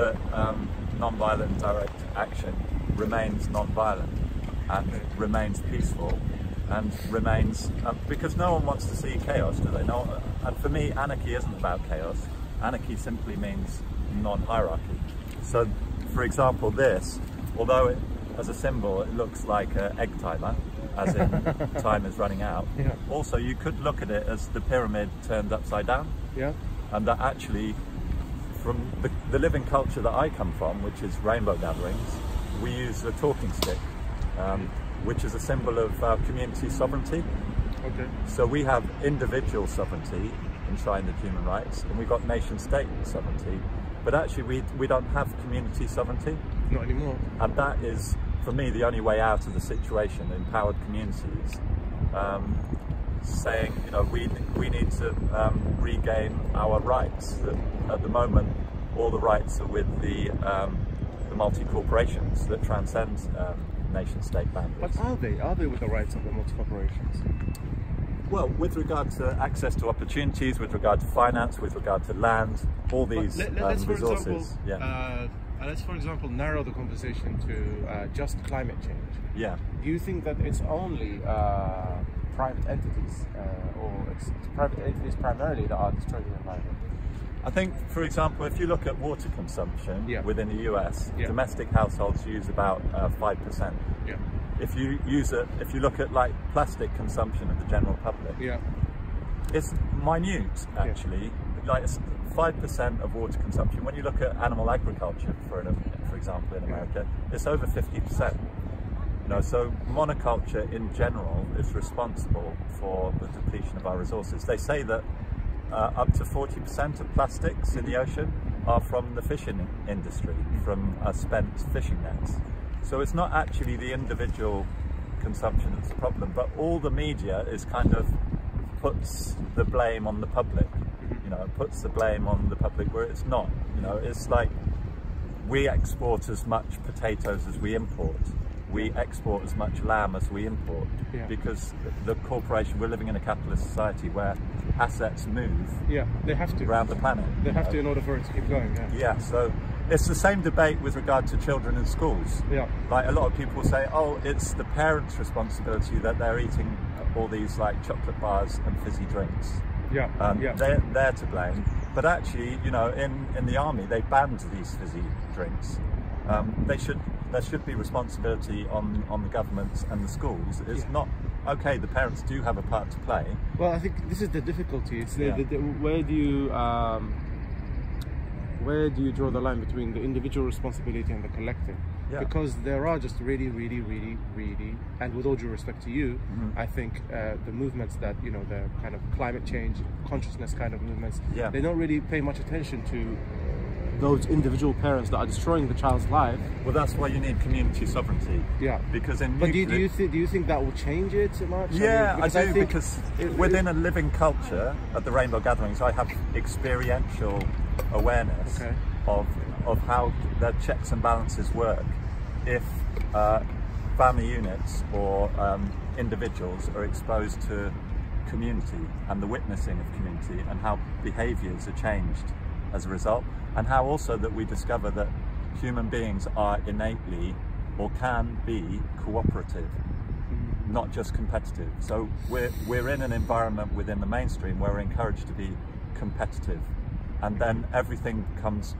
that non-violent direct action remains non-violent and remains peaceful and remains because no one wants to see chaos, do they? No, and for me, anarchy isn't about chaos. Anarchy simply means non-hierarchy. So, for example, this, although it, as a symbol, it looks like an egg timer, as in time is running out. Yeah. Also, you could look at it as the pyramid turned upside down. Yeah. And that actually, from the living culture that I come from, which is rainbow gatherings, we use a talking stick, which is a symbol of community sovereignty. Okay. So we have individual sovereignty enshrined in human rights, and we've got nation-state sovereignty, but actually we don't have community sovereignty. Not anymore. And that is, for me, the only way out of the situation. Empowered communities saying, you know, we need to regain our rights. That at the moment, all the rights are with the multi-corporations that transcend nation-state boundaries. But are they with the rights of the multi-corporations? Well, with regard to access to opportunities, with regard to finance, with regard to land, all these let's, resources. Let's, for example, narrow the conversation to just climate change. Yeah. Do you think that it's only private entities, or it's private entities primarily that are destroying the environment? I think, for example, if you look at water consumption within the US, domestic households use about 5%. Yeah. If you look at like plastic consumption of the general public, it's minute actually. Like it's 5% of water consumption. When you look at animal agriculture, for example, in America, it's over 50%. You know, so monoculture in general is responsible for the depletion of our resources. They say that up to 40% of plastics in the ocean are from the fishing industry, from spent fishing nets. So it's not actually the individual consumption that's the problem, but all the media is kind of puts the blame on the public. You know, it puts the blame on the public where it's not. You know, it's like we export as much potatoes as we import. We export as much lamb as we import because the corporation, we're living in a capitalist society where assets move they have to around the planet. They have to in order for it to keep going. So it's the same debate with regard to children in schools. Like a lot of people say, oh, it's the parents' responsibility that they're eating all these like chocolate bars and fizzy drinks. They're to blame. But actually, you know, in the army, they banned these fizzy drinks. There should be responsibility on the governments and the schools. It's not okay. The parents do have a part to play. Well, I think this is the difficulty. It's where do you draw the line between the individual responsibility and the collective? Because there are just really, and with all due respect to you, I think the movements that, you know, the kind of climate change consciousness kind of movements, they don't really pay much attention to those individual parents that are destroying the child's life. Well, that's why you need community sovereignty. Because in but do you think that will change it so much? I do, because within a living culture at the Rainbow Gatherings, I have experiential awareness of how the checks and balances work. If family units or individuals are exposed to community and the witnessing of community, and how behaviours are changed as a result, and how also that we discover that human beings are innately or can be cooperative, not just competitive. So we're in an environment within the mainstream where we're encouraged to be competitive, and then everything becomes,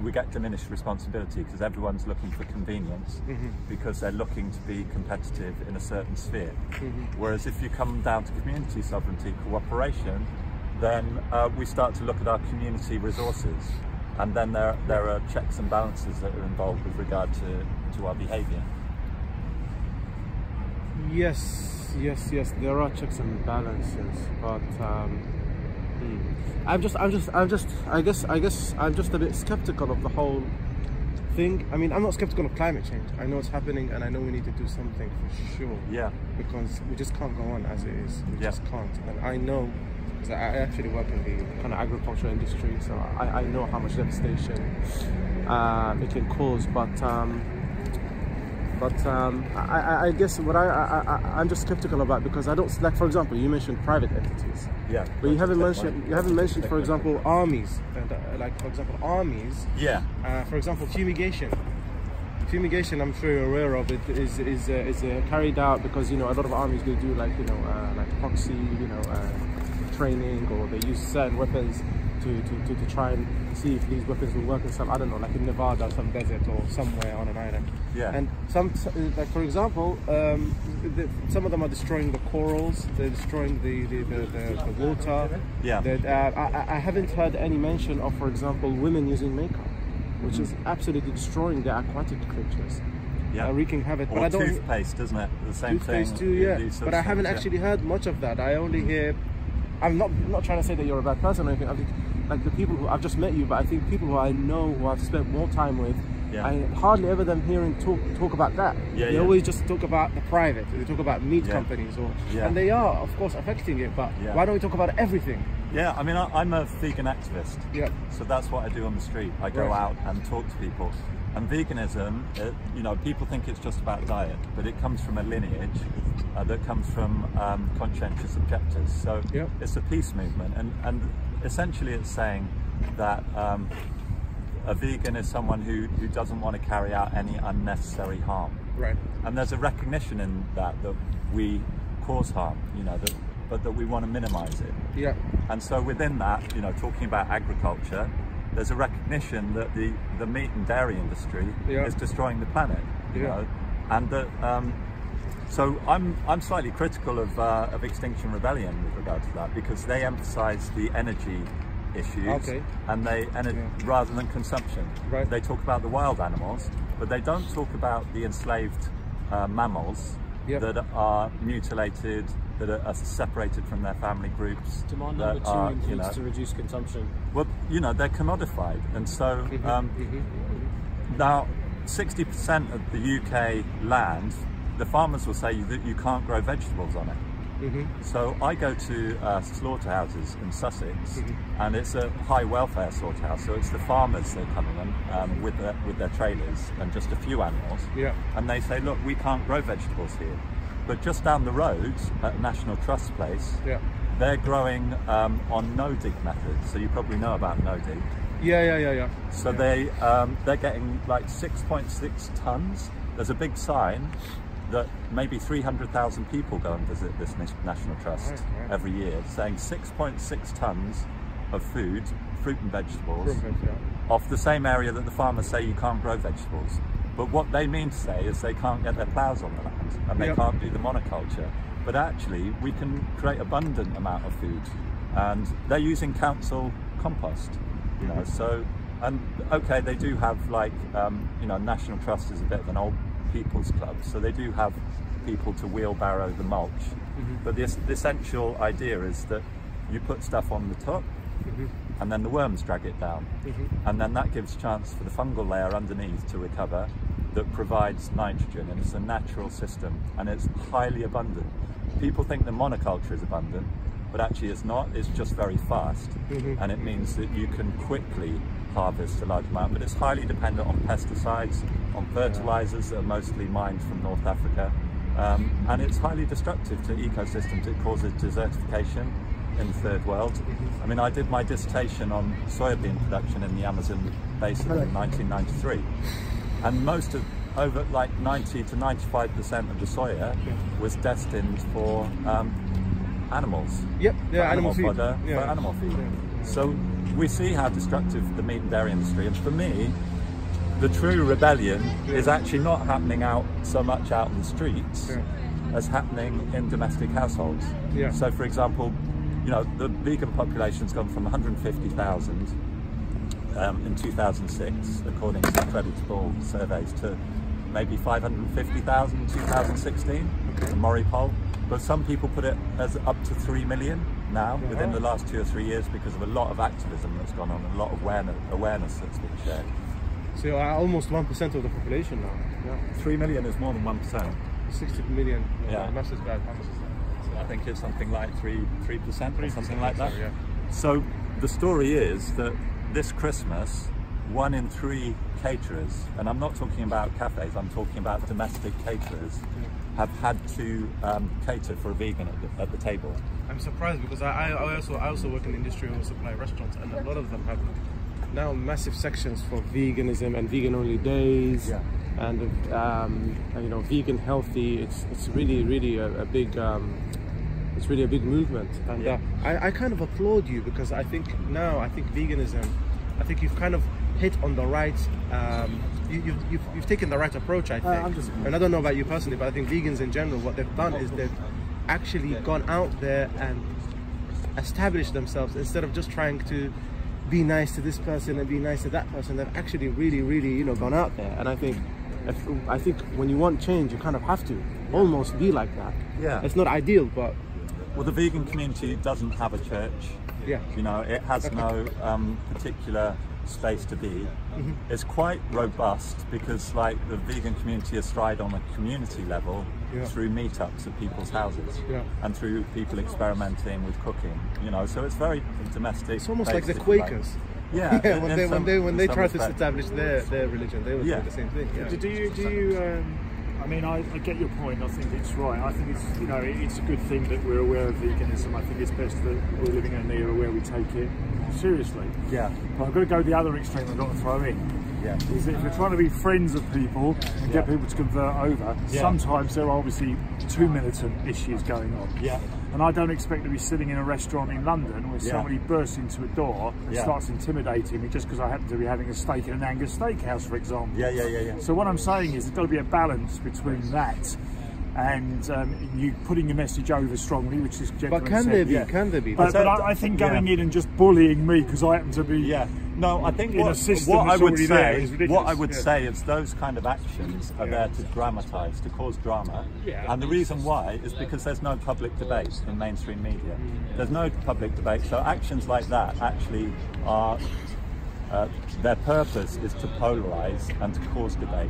we get diminished responsibility because everyone's looking for convenience because they're looking to be competitive in a certain sphere. Whereas if you come down to community sovereignty, cooperation, then we start to look at our community resources, and then there are checks and balances that are involved with regard to our behaviour. Yes, there are checks and balances, but I guess I'm just a bit skeptical of the whole thing. I mean, I'm not skeptical of climate change. I know it's happening, and I know we need to do something for sure. Because we just can't go on as it is. We just can't. And I know, because I actually work in the kind of agricultural industry, so I know how much devastation it can cause. But But I guess what I'm just skeptical about, because I don't, like, for example, you mentioned private entities. Yeah. But you haven't mentioned, for example, armies, like, for example, armies. Yeah. For example, fumigation. Fumigation, I'm sure you're aware of it, is carried out because, you know, a lot of armies, they do, like, you know, like proxy, you know, training, or they use certain weapons to try and see if these weapons will work in some, I don't know, like in Nevada, some desert, or somewhere on an island. Yeah. And some, like, for example, some of them are destroying the corals, they're destroying the water. Yeah. I haven't heard any mention of, for example, women using makeup, which is absolutely destroying the aquatic creatures. Yeah. Wreaking havoc. Or but I don't, toothpaste, isn't it? The same thing. Toothpaste too, yeah. But I haven't actually heard much of that. I only hear. I'm not trying to say that you're a bad person or anything. I think, like, the people who I've just met you, but I think people who I know, who I've spent more time with, I hardly ever them hearing talk about that. They always just talk about the private. They talk about meat companies, or and they are, of course, affecting it. But why don't we talk about everything? Yeah, I mean, I'm a vegan activist. Yeah. So that's what I do on the street. I go out and talk to people. And veganism, you know, people think it's just about diet, but it comes from a lineage that comes from conscientious objectors. So it's a peace movement, and essentially it's saying that a vegan is someone who doesn't want to carry out any unnecessary harm. Right. And there's a recognition in that we cause harm, you know, but that we want to minimize it. Yeah. And so within that, you know, talking about agriculture, there's a recognition that the meat and dairy industry is destroying the planet, you know, and that so I'm slightly critical of Extinction Rebellion with regard to that, because they emphasise the energy issues, and rather than consumption. Right. They talk about the wild animals, but they don't talk about the enslaved mammals that are mutilated, that are separated from their family groups. Demand number two includes, you know, to reduce consumption. Well, you know, they're commodified, and so now 60% of the UK land, the farmers will say that you can't grow vegetables on it. So I go to slaughterhouses in Sussex, and it's a high welfare slaughterhouse. So it's the farmers that come in with their trailers and just a few animals. And they say, look, we can't grow vegetables here. But just down the road at National Trust Place, they're growing on no-dig methods. So you probably know about no-dig. So they're getting like 6.6 tons. There's a big sign that maybe 300,000 people go and visit this National Trust every year, saying 6.6 tons of food, fruit and vegetables, off the same area that the farmers say you can't grow vegetables. But what they mean to say is they can't get their ploughs on the land, and they can't do the monoculture. But actually, we can create abundant amount of food, and they're using council compost, you know. So, and okay, they do have, like, you know, National Trust is a bit of an old people's club, so they do have people to wheelbarrow the mulch. But the essential idea is that you put stuff on the top, and then the worms drag it down, and then that gives chance for the fungal layer underneath to recover, that provides nitrogen, and it's a natural system, and it's highly abundant. People think the monoculture is abundant, but actually it's not. It's just very fast, and it means that you can quickly harvest a large amount, but it's highly dependent on pesticides, on fertilizers that are mostly mined from North Africa, and it's highly destructive to ecosystems. It causes desertification in the third world. I mean, I did my dissertation on soybean production in the Amazon basin in 1993, and most of, over like 90 to 95% of the soya was destined for animals. Animal feed. Fodder, for animal feed. So we see how destructive the meat and dairy industry, and for me, the true rebellion is actually not happening out so much out in the streets as happening in domestic households. So for example, you know, the vegan population's gone from 150,000 in 2006, according to creditable surveys, to maybe 550,000 in 2016, the Murray poll. But some people put it as up to 3 million now within the last 2 or 3 years, because of a lot of activism that's gone on, and a lot of awareness that's been shared. So almost 1% of the population now. 3 million is more than 1%. 60 million. Maths is bad. I think it's something like 3% or something like that. So the story is that this Christmas, 1 in 3 caterers, and I'm not talking about cafes, I'm talking about domestic caterers, have had to cater for a vegan at the table. I'm surprised because I also work in the industry and supply restaurants, and a lot of them have now massive sections for veganism and vegan only days, and you know, vegan healthy. It's really a big it's really a big movement, and I kind of applaud you, because I think veganism, I think you've kind of hit on the right, you've taken the right approach, I think. And I don't know about you personally, but I think vegans in general, what they've done is they've actually gone out there and established themselves, instead of just trying to be nice to this person and be nice to that person. They've actually really, you know, gone out there. And I think when you want change, you kind of have to almost be like that. Yeah, it's not ideal, but well, the vegan community doesn't have a church. Yeah, you know, it has no particular space to be. It's quite robust, because like the vegan community is tried on a community level through meetups at people's houses and through people experimenting with cooking, you know, so it's very domestic. It's almost like the Quakers. Yeah, when they try to establish their religion, they always do the same thing. Do you I mean, I get your point. I think it's right. I think it's, you know, it's a good thing that we're aware of veganism. I think it's best that we're living in an era where we take it seriously. Yeah. But I've got to go the other extreme I've got to throw in. Yeah. Is that if you're trying to be friends of people and get people to convert over, sometimes there are obviously too militant issues going on. Yeah. And I don't expect to be sitting in a restaurant in London where somebody bursts into a door and starts intimidating me just because I happen to be having a steak in an Angus steakhouse, for example. Yeah. So what I'm saying is there's got to be a balance between that and you putting your message over strongly, which this gentleman said. But can there be? But I think going in and just bullying me because I happen to be no, I think what I would say is those kind of actions are there to dramatise, to cause drama. And the reason why is because there's no public debate in mainstream media. There's no public debate, so actions like that actually are their purpose is to polarise and to cause debate.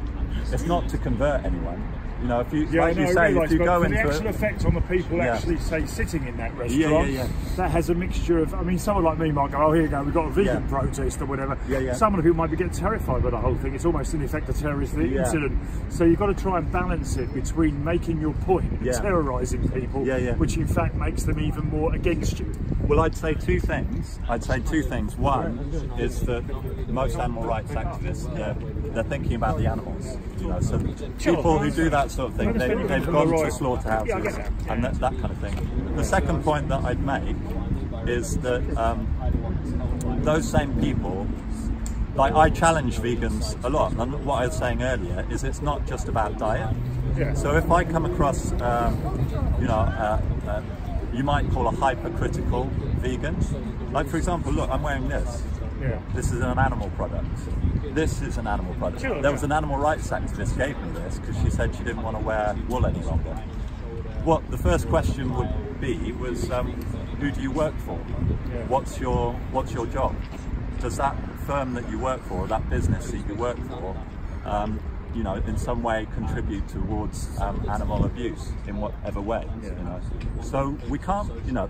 It's not to convert anyone. You know, if you, like you say, if you go into the actual effect on the people actually, say, sitting in that restaurant, that has a mixture of, I mean, someone like me might go, oh, here you go, we've got a vegan protest or whatever. Some of the people might be getting terrified by the whole thing. It's almost in effect a terrorist incident. So you've got to try and balance it between making your point and terrorising people, which in fact makes them even more against you. Well, I'd say two things. One is that most animal rights activists, they're thinking about the animals. You know, so people who do that sort of thing, they've gone to slaughterhouses and that kind of thing. The second point that I'd make is that those same people, like, I challenge vegans a lot, and what I was saying earlier is it's not just about diet. So if I come across, you know, you might call a hypercritical vegan, like for example, look, I'm wearing this. This is an animal product. This is an animal product. There was an animal rights activist gave me this because she said she didn't want to wear wool any longer. What the first question would be was, who do you work for? What's your job? Does that firm that you work for, that business that you work for, you know, in some way contribute towards animal abuse in whatever way? You know, so we can't, you know.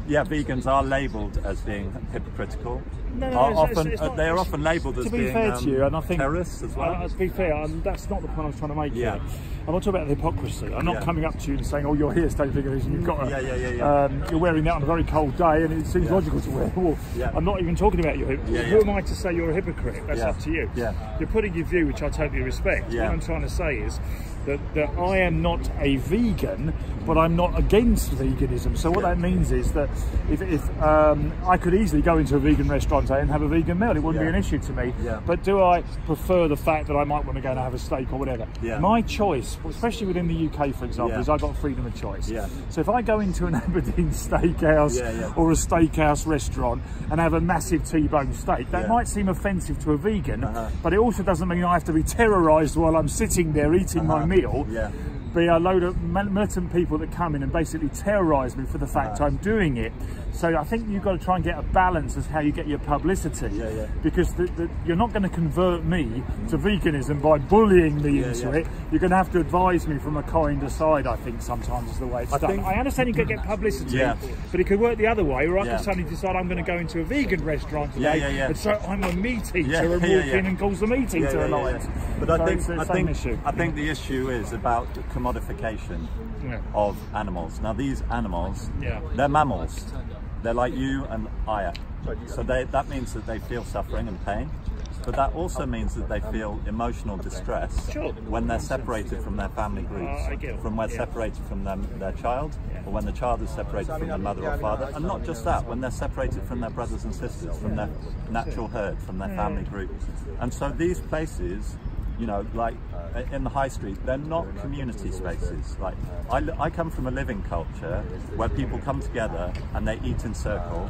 Vegans are labelled as being hypocritical. They're often labelled as being fair to you, and I think terrorists as well. To be fair, that's not the point I was trying to make here. I'm not talking about the hypocrisy. I'm not coming up to you and saying, "Oh, you're here, stay veganism. You've got to." You're wearing that on a very cold day, and it seems logical to wear wool. I'm not even talking about you. Who am I to say you're a hypocrite? That's up to you. You're putting your view, which I totally respect. What I'm trying to say is that I am not a vegan, but I'm not against veganism. So what that means is that if I could easily go into a vegan restaurant and have a vegan meal, it wouldn't be an issue to me. But do I prefer the fact that I might want to go and have a steak or whatever? My choice, especially within the UK, for example, is I've got freedom of choice. So if I go into an Aberdeen steakhouse or a steakhouse restaurant and have a massive T-bone steak, that might seem offensive to a vegan, but it also doesn't mean I have to be terrorised while I'm sitting there eating my meal be a load of militant people that come in and basically terrorise me for the fact I'm doing it. So I think you've got to try and get a balance as how you get your publicity, because you're not going to convert me to veganism by bullying me into it. You're going to have to advise me from a kinder side, I think, sometimes is the way it's done. I understand you can get publicity, but it could work the other way, or I can suddenly decide I'm going to go into a vegan restaurant today, and so I'm a meat eater and walk in and calls the meat eater alliance. But I think the issue is about the commodification of animals. Now these animals, they're mammals. They're like you and I. So that means that they feel suffering and pain, but that also means that they feel emotional distress when they're separated from their family groups, when they're separated from their child, or when the child is separated from their mother or father, and not just that, when they're separated from their brothers and sisters, from their natural herd, from their family group. And so these places, you know, like in the high street, they're not community spaces. Like I come from a living culture where people come together and they eat in circle,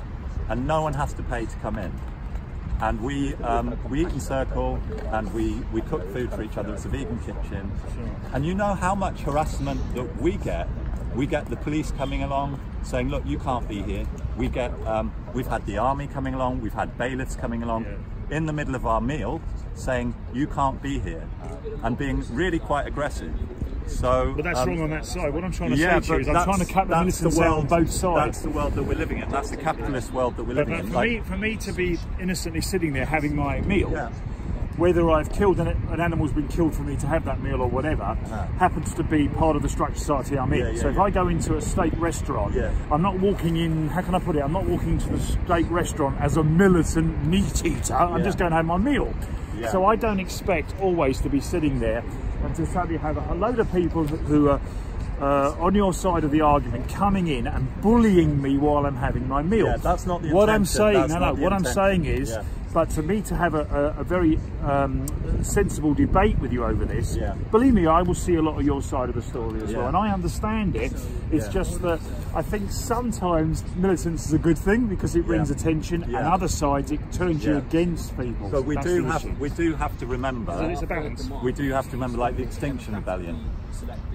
and no one has to pay to come in. And we eat in circle, and we cook food for each other. It's a vegan kitchen, and you know how much harassment that we get. We get the police coming along saying, "Look, you can't be here." We get we've had the army coming along. We've had bailiffs coming along in the middle of our meal saying you can't be here, and being really quite aggressive. So, but that's wrong on that side. What I'm trying to say to you is I'm trying to cut the militants out on both sides. That's the world that we're living in. That's the capitalist world that we're living in. For me to be innocently sitting there having my meal, whether I've killed an animal's been killed for me to have that meal or whatever, happens to be part of the structured society I'm in. So if I go into a steak restaurant, I'm not walking in, how can I put it, I'm not walking into the steak restaurant as a militant meat eater, I'm just going to have my meal. So I don't expect always to be sitting there and to suddenly have a load of people who are on your side of the argument coming in and bullying me while I'm having my meal. That's not the what I'm saying. That's what I'm saying is, but for me to have a very sensible debate with you over this, believe me, I will see a lot of your side of the story as well, and I understand it. It's just that I think sometimes militance is a good thing because it brings attention, and other sides it turns you against people. But we do have to remember. So it's a balance. We do have to remember, like the Extinction Rebellion.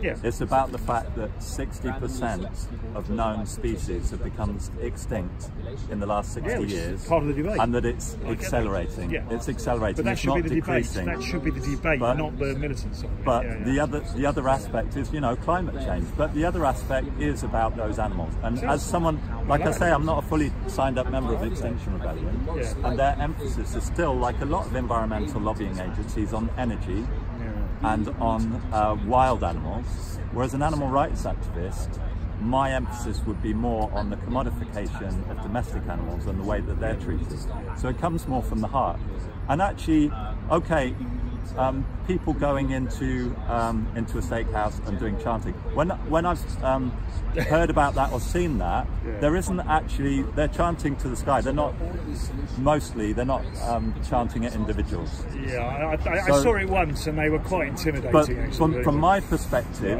It's about the fact that 60% of known species have become extinct in the last 60 years, part of the debate, and that it's accelerating. It's accelerating. But that it's should not be the decreasing. debate. That should be the debate, not the militant side. But the other aspect is, you know, climate change. But the other aspect is about those animals. And as someone, like I say, I'm not a fully signed up member of the Extinction Rebellion, and their emphasis is still, like a lot of environmental lobbying agencies, on energy and on wild animals, whereas an animal rights activist, my emphasis would be more on the commodification of domestic animals and the way that they're treated. So it comes more from the heart. And actually, okay, people going into a steakhouse and doing chanting. When I've heard about that or seen that, there isn't actually, they're chanting to the sky. They're not chanting at individuals. I saw it once and they were quite intimidating. But actually, from my perspective,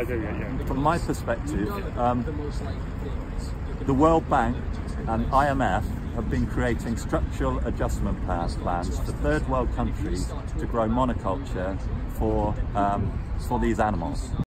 the World Bank and IMF have been creating structural adjustment plans for third world countries to grow monoculture for these animals.